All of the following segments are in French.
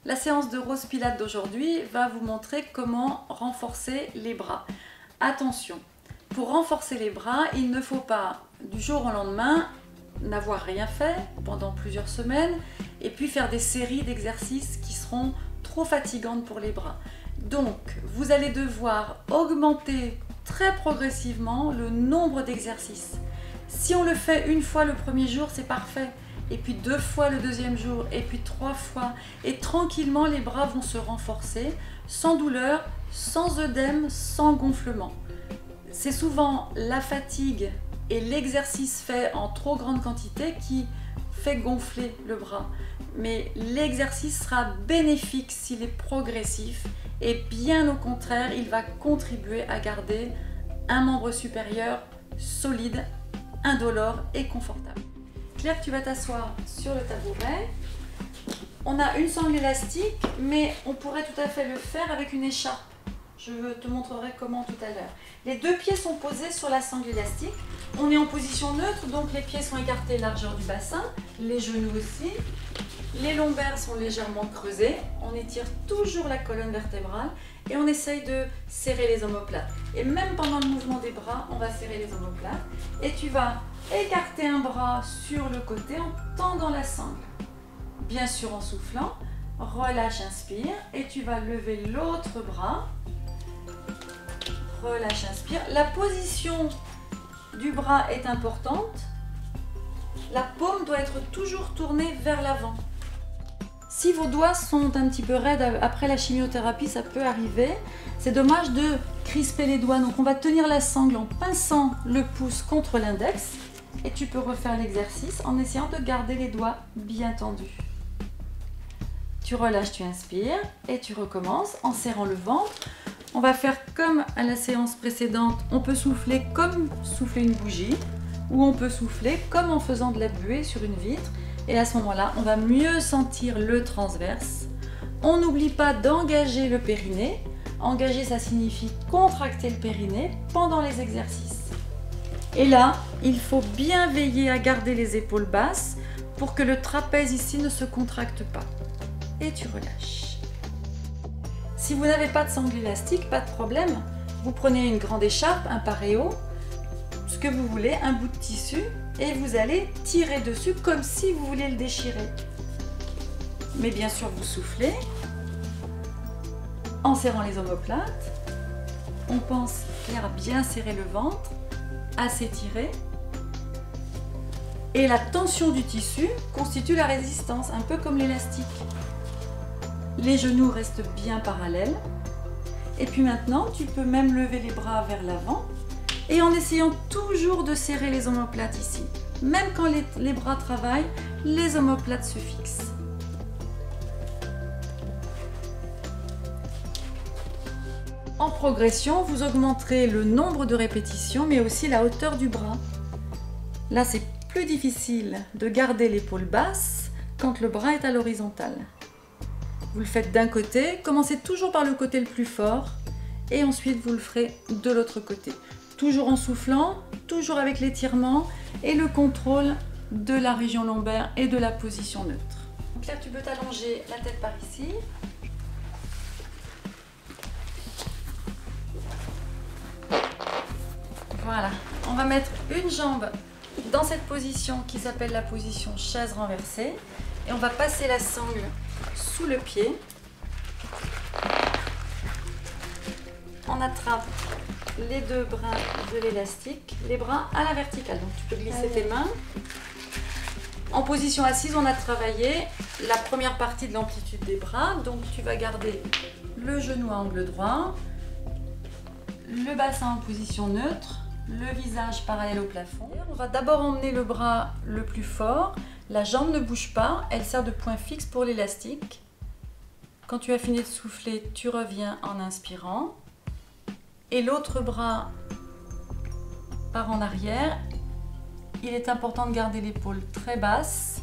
La séance de Rose Pilates d'aujourd'hui va vous montrer comment renforcer les bras. Attention, pour renforcer les bras, il ne faut pas du jour au lendemain n'avoir rien fait pendant plusieurs semaines et puis faire des séries d'exercices qui seront trop fatigantes pour les bras. Donc, vous allez devoir augmenter très progressivement le nombre d'exercices. Si on le fait une fois le premier jour, c'est parfait. Et puis 2 fois le deuxième jour, et puis 3 fois. Et tranquillement, les bras vont se renforcer, sans douleur, sans œdème, sans gonflement. C'est souvent la fatigue et l'exercice fait en trop grande quantité qui fait gonfler le bras. Mais l'exercice sera bénéfique s'il est progressif et bien au contraire, il va contribuer à garder un membre supérieur solide, indolore et confortable. Claire, tu vas t'asseoir sur le tabouret. On a une sangle élastique, mais on pourrait tout à fait le faire avec une écharpe. Je te montrerai comment tout à l'heure. Les 2 pieds sont posés sur la sangle élastique. On est en position neutre, donc les pieds sont écartés largeur du bassin, les genoux aussi. Les lombaires sont légèrement creusés. On étire toujours la colonne vertébrale et on essaye de serrer les omoplates. Et même pendant le mouvement des bras, on va serrer les omoplates. Et tu vas écarter un bras sur le côté en tendant la sangle. Bien sûr en soufflant, relâche, inspire et tu vas lever l'autre bras. Relâche, inspire. La position du bras est importante. La paume doit être toujours tournée vers l'avant. Si vos doigts sont un petit peu raides après la chimiothérapie, ça peut arriver. C'est dommage de crisper les doigts. Donc on va tenir la sangle en pinçant le pouce contre l'index. Et tu peux refaire l'exercice en essayant de garder les doigts bien tendus. Tu relâches, tu inspires et tu recommences en serrant le ventre. On va faire comme à la séance précédente. On peut souffler comme souffler une bougie ou on peut souffler comme en faisant de la buée sur une vitre. Et à ce moment-là, on va mieux sentir le transverse. On n'oublie pas d'engager le périnée. Engager, ça signifie contracter le périnée pendant les exercices. Et là, il faut bien veiller à garder les épaules basses pour que le trapèze ici ne se contracte pas. Et tu relâches. Si vous n'avez pas de sangle élastique, pas de problème. Vous prenez une grande écharpe, un paréo, ce que vous voulez, un bout de tissu, et vous allez tirer dessus comme si vous vouliez le déchirer. Mais bien sûr, vous soufflez en serrant les omoplates. On pense à bien serrer le ventre, à s'étirer. Et la tension du tissu constitue la résistance, un peu comme l'élastique. Les genoux restent bien parallèles. Et puis maintenant, tu peux même lever les bras vers l'avant. Et en essayant toujours de serrer les omoplates ici. Même quand les bras travaillent, les omoplates se fixent. En progression, vous augmenterez le nombre de répétitions, mais aussi la hauteur du bras. Là, c'est plus difficile de garder l'épaule basse quand le bras est à l'horizontale. Vous le faites d'un côté, commencez toujours par le côté le plus fort, et ensuite vous le ferez de l'autre côté. Toujours en soufflant, toujours avec l'étirement et le contrôle de la région lombaire et de la position neutre. Donc là, tu peux t'allonger la tête par ici. Voilà, on va mettre une jambe dans cette position qui s'appelle la position chaise renversée et on va passer la sangle sous le pied. On attrape les 2 brins de l'élastique, les bras à la verticale. Donc tu peux glisser tes mains. En position assise, on a travaillé la première partie de l'amplitude des bras. Donc tu vas garder le genou à angle droit, le bassin en position neutre, le visage parallèle au plafond. On va d'abord emmener le bras le plus fort. La jambe ne bouge pas, elle sert de point fixe pour l'élastique. Quand tu as fini de souffler, tu reviens en inspirant. Et l'autre bras part en arrière. Il est important de garder l'épaule très basse.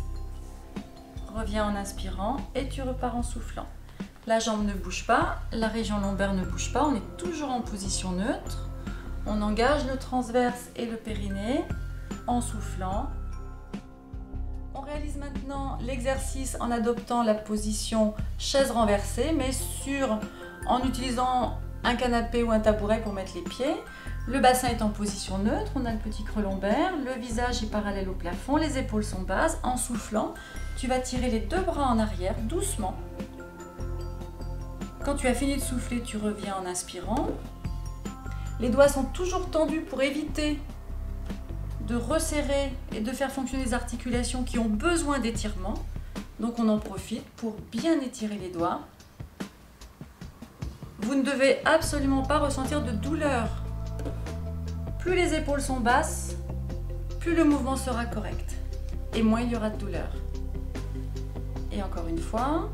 Reviens en inspirant et tu repars en soufflant. La jambe ne bouge pas, la région lombaire ne bouge pas, on est toujours en position neutre. On engage le transverse et le périnée en soufflant. On réalise réalise maintenant l'exercice en adoptant la position chaise renversée, mais en utilisant un canapé ou un tabouret pour mettre les pieds. Le bassin est en position neutre, on a le petit creux lombaire, le visage est parallèle au plafond, les épaules sont basses. En soufflant, tu vas tirer les deux bras en arrière doucement. Quand tu as fini de souffler, tu reviens en inspirant. Les doigts sont toujours tendus pour éviter de resserrer et de faire fonctionner les articulations qui ont besoin d'étirement. Donc on en profite pour bien étirer les doigts. Vous ne devez absolument pas ressentir de douleur. Plus les épaules sont basses, plus le mouvement sera correct et moins il y aura de douleur. Et encore une fois,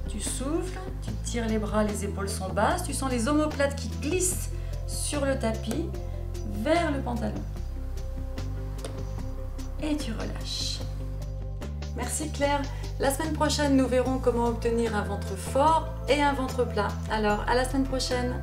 tu souffles, tu tires les bras, les épaules sont basses, tu sens les omoplates qui glissent sur le tapis vers le pantalon. Et tu relâches. Merci Claire. La semaine prochaine, nous verrons comment obtenir un ventre fort et un ventre plat. Alors, à la semaine prochaine.